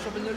championnat.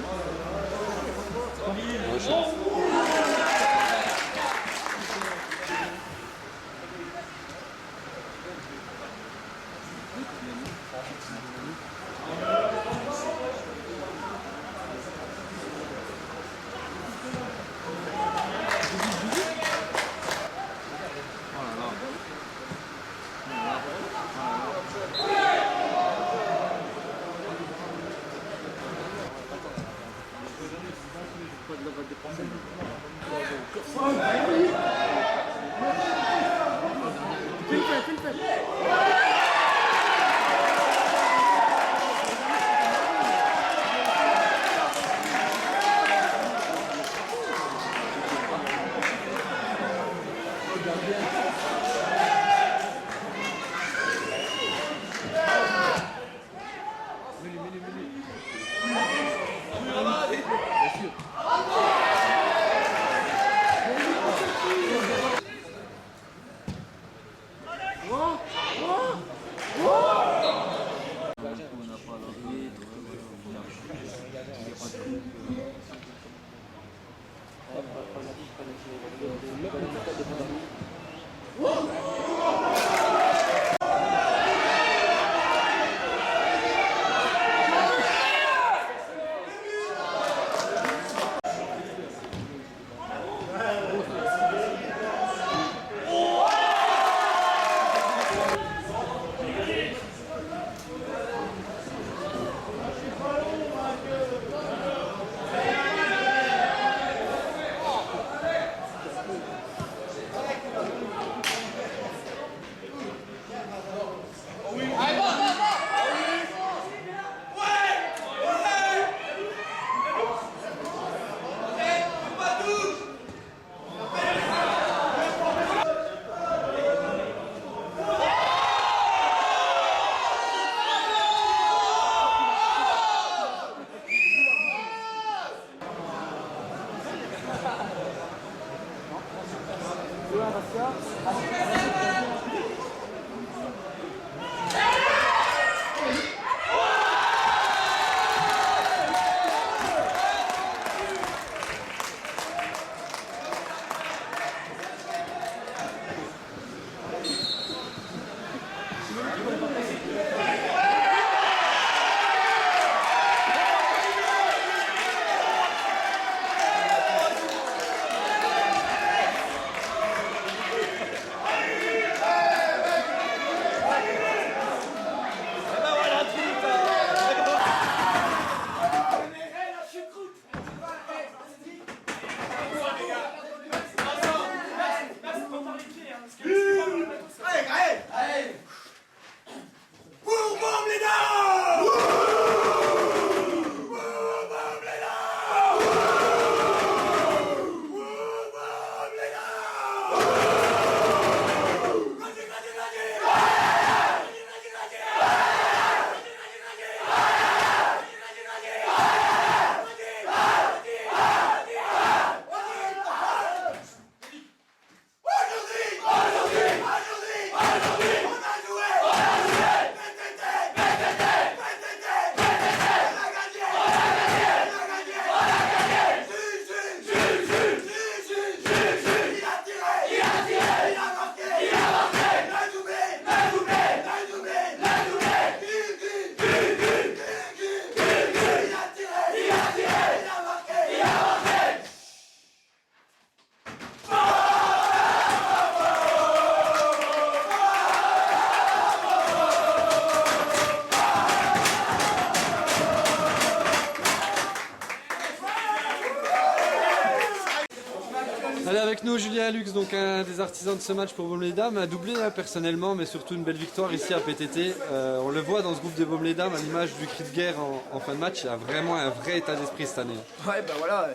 Allez, avec nous Julien Lux, donc un des artisans de ce match pour Baume-les-Dames, un doublé hein, personnellement, mais surtout une belle victoire ici à PTT. On le voit dans ce groupe de Baume-les-Dames, à l'image du cri de guerre en fin de match, il y a vraiment un vrai état d'esprit cette année. Ouais, ben voilà,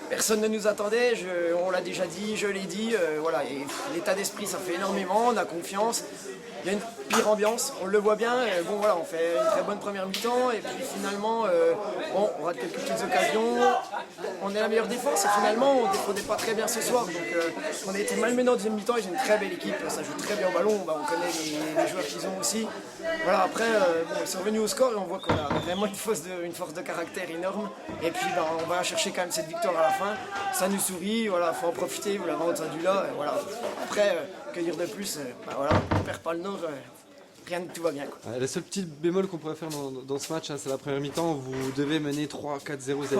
personne ne nous attendait, on l'a déjà dit, je l'ai dit, voilà, l'état d'esprit ça fait énormément, on a confiance. il y a une pire ambiance, on le voit bien. Et bon voilà, on fait une très bonne première mi-temps et puis finalement, bon, on rate quelques petites occasions. On est la meilleure défense et finalement on ne défendait pas très bien ce soir. Donc on a été malmenés en deuxième mi-temps et j'ai une très belle équipe, ça joue très bien au ballon, on connaît les joueurs qu'ils ont aussi. Voilà, après bon, ils sont revenus au score et on voit qu'on a vraiment une force de caractère énorme. Et puis on va chercher quand même cette victoire à la fin. Ça nous sourit, voilà, faut en profiter, vous l'avez entendu là. Et voilà. Après, que dire de plus, voilà, on perd pas le nord. Rien de tout va bien. Quoi. Le seul petit bémol qu'on pourrait faire dans ce match, hein, c'est la première mi-temps. Vous devez mener 3-4-0. Vous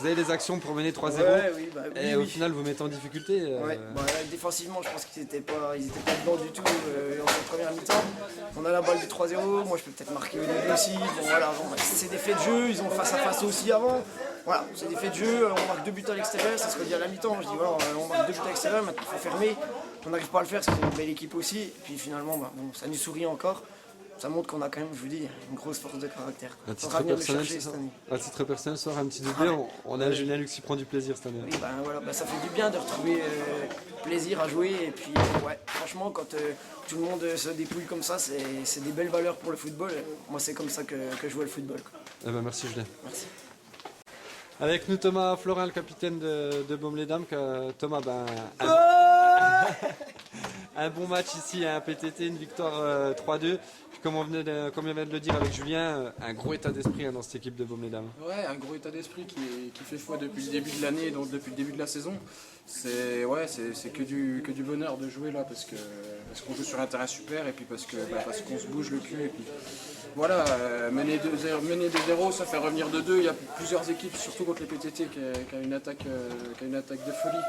avez les actions pour mener 3-0. Ouais, oui, et au final, vous mettez en difficulté. Ouais. Défensivement, je pense qu'ils n'étaient pas dedans du tout en cette première mi-temps. On a la balle du 3-0. Moi, je peux peut-être marquer au début aussi. Bon, voilà, c'est des faits de jeu. Ils ont face à face aussi avant. Voilà, c'est des faits de jeu. On marque 2 buts à l'extérieur. Ça se redit à la mi-temps. Je dis, voilà, on marque 2 buts à l'extérieur. Maintenant, il faut fermer. On n'arrive pas à le faire parce qu'ils ont une belle équipe aussi. Et puis finalement, bon, ça nous sourit encore. Ça montre qu'on a quand même, je vous dis, une grosse force de caractère. À titre personnel, à titre personnel, ce soir, un petit doublé, on a Julien Lux qui prend du plaisir cette année. Oui, voilà, ça fait du bien de retrouver plaisir à jouer. Et puis, ouais, franchement, quand tout le monde se dépouille comme ça, c'est des belles valeurs pour le football. Moi, c'est comme ça que je vois le football. Quoi. Eh ben, merci Julien. Merci. Avec nous Thomas Florin, le capitaine de Baume-les-Dames. Thomas, un bon match ici, un PTT, une victoire 3-2. Comme on vient de le dire avec Julien, un gros état d'esprit dans cette équipe de Baume-les-Dames. Ouais, un gros état d'esprit qui fait foi depuis le début de l'année, donc depuis le début de la saison. C'est que du bonheur de jouer là parce qu'on joue sur un terrain super et puis parce qu'on se bouge le cul. Et puis, voilà, mener 2-0, ça fait revenir de 2. Il y a plusieurs équipes, surtout contre les PTT, qui a une attaque de folie.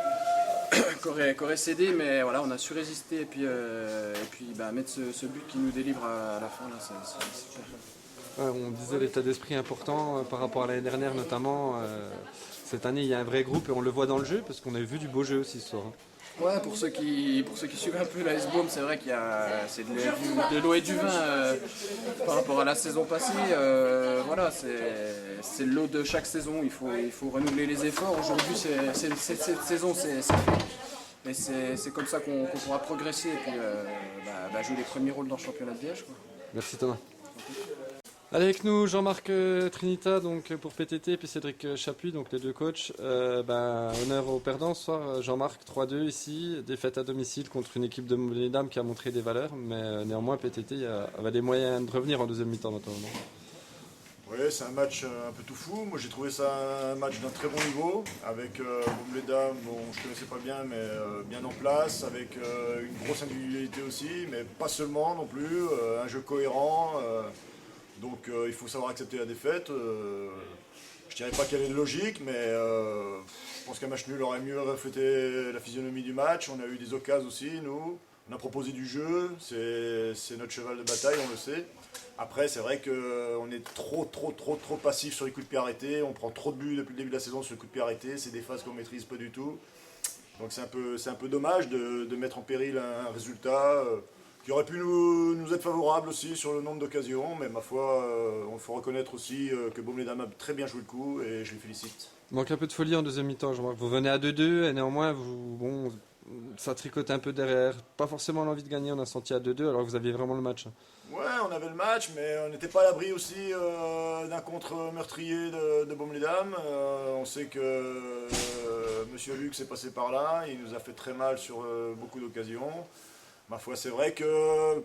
qui aurait cédé, mais voilà, on a su résister et puis mettre ce but qui nous délivre à la fin, là, c'est super. Ouais, on disait l'état d'esprit important par rapport à l'année dernière notamment. Cette année, il y a un vrai groupe et on le voit dans le jeu parce qu'on a vu du beau jeu aussi ce soir. Ouais, pour ceux qui suivent un peu la S-Baume, c'est vrai c'est de l'eau et du vin par rapport à la saison passée. Voilà, c'est le lot de chaque saison. Il faut renouveler les efforts. Aujourd'hui, cette saison, c'est fait. Mais c'est comme ça qu'on pourra progresser et puis jouer les premiers rôles dans le championnat de Liège. Quoi. Merci Thomas. Avec nous Jean-Marc Trinita donc pour PTT et puis Cédric Chapuis, donc les deux coachs. Honneur aux perdants ce soir. Jean-Marc 3-2 ici, défaite à domicile contre une équipe de Baume-les-Dames qui a montré des valeurs, mais néanmoins PTT avait des moyens de revenir en deuxième mi-temps notamment. Oui, c'est un match un peu tout fou. Moi j'ai trouvé ça un match d'un très bon niveau, avec Baume-les-Dames, bon, je ne connaissais pas bien, mais bien en place, avec une grosse individualité aussi, mais pas seulement non plus, un jeu cohérent. Donc il faut savoir accepter la défaite. Je ne dirais pas qu'elle est logique, mais je pense qu'un match nul aurait mieux reflété la physionomie du match. On a eu des occasions aussi, nous. On a proposé du jeu, c'est notre cheval de bataille, on le sait. Après, c'est vrai qu'on est trop passif sur les coups de pied arrêtés. On prend trop de buts depuis le début de la saison sur les coups de pied arrêtés. C'est des phases qu'on ne maîtrise pas du tout. Donc c'est un peu dommage de mettre en péril un résultat qui aurait pu nous être favorable aussi sur le nombre d'occasions. Mais ma foi, il faut reconnaître aussi que Baume-les-Dames a très bien joué le coup et je les félicite. Il manque un peu de folie en deuxième mi-temps, Jean-Marc. Vous venez à 2-2 et néanmoins, ça tricote un peu derrière. Pas forcément l'envie de gagner, on a senti à 2-2 alors que vous aviez vraiment le match. Ouais, on avait le match, mais on n'était pas à l'abri aussi d'un contre meurtrier de Baume-les-Dames. On sait que Monsieur Lux est passé par là, il nous a fait très mal sur beaucoup d'occasions. Ma foi, c'est vrai que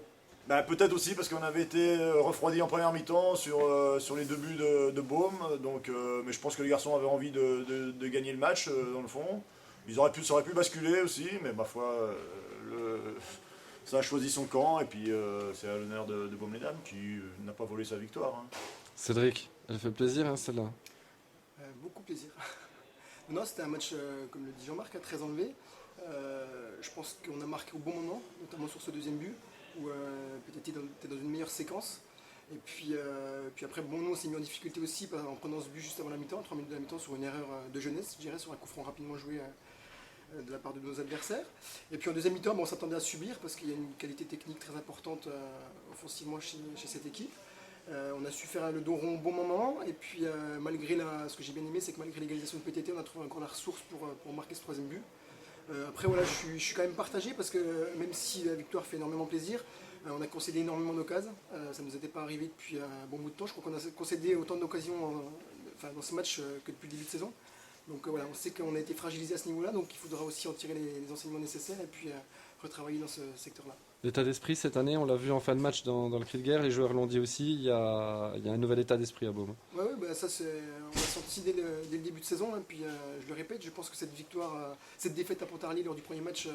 peut-être aussi parce qu'on avait été refroidi en première mi-temps sur les 2 buts de Baume. Donc, mais je pense que les garçons avaient envie de gagner le match dans le fond. Ça aurait pu basculer aussi, mais ma foi, ça a choisi son camp et puis c'est à l'honneur de Baume-les-Dames qui n'a pas volé sa victoire. Hein. Cédric, elle fait plaisir celle-là. Beaucoup plaisir. Non, c'était un match, comme le dit Jean-Marc, très enlevé. Je pense qu'on a marqué au bon moment, notamment sur ce deuxième but, où peut-être était dans une meilleure séquence. Et puis après, nous on s'est mis en difficulté aussi en prenant ce but juste avant la mi-temps, 3 minutes de la mi-temps, sur une erreur de jeunesse, je dirais, sur un coup franc rapidement joué de la part de nos adversaires. Et puis en deuxième mi-temps, on s'attendait à subir parce qu'il y a une qualité technique très importante offensivement chez cette équipe. On a su faire le dos rond au bon moment. Et puis ce que j'ai bien aimé, c'est que malgré l'égalisation de PTT, on a trouvé encore la ressource pour marquer ce troisième but. Après, voilà, je suis quand même partagé parce que même si la victoire fait énormément plaisir, On a concédé énormément d'occasions, ça ne nous était pas arrivé depuis un bon bout de temps. Je crois qu'on a concédé autant d'occasions dans ce match que depuis le début de saison. Donc voilà, on sait qu'on a été fragilisé à ce niveau-là, donc il faudra aussi en tirer les enseignements nécessaires et puis retravailler dans ce secteur-là. L'état d'esprit cette année, on l'a vu en fin de match dans le cri de guerre, les joueurs l'ont dit aussi, il y a un nouvel état d'esprit à Beaume. Ouais, ça on l'a senti dès le début de saison, et puis je le répète, je pense que cette défaite à Pontarlier lors du premier match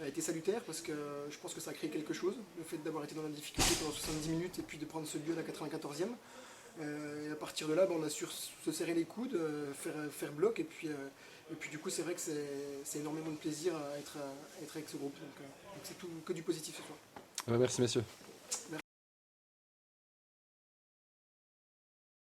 a été salutaire parce que je pense que ça a créé quelque chose, le fait d'avoir été dans la difficulté pendant 70 minutes et puis de prendre ce but à la 94e. Et à partir de là, on a su se serrer les coudes, faire bloc, et puis du coup c'est vrai que c'est énormément de plaisir à être avec ce groupe. Donc c'est tout que du positif ce soir. Merci messieurs. Merci.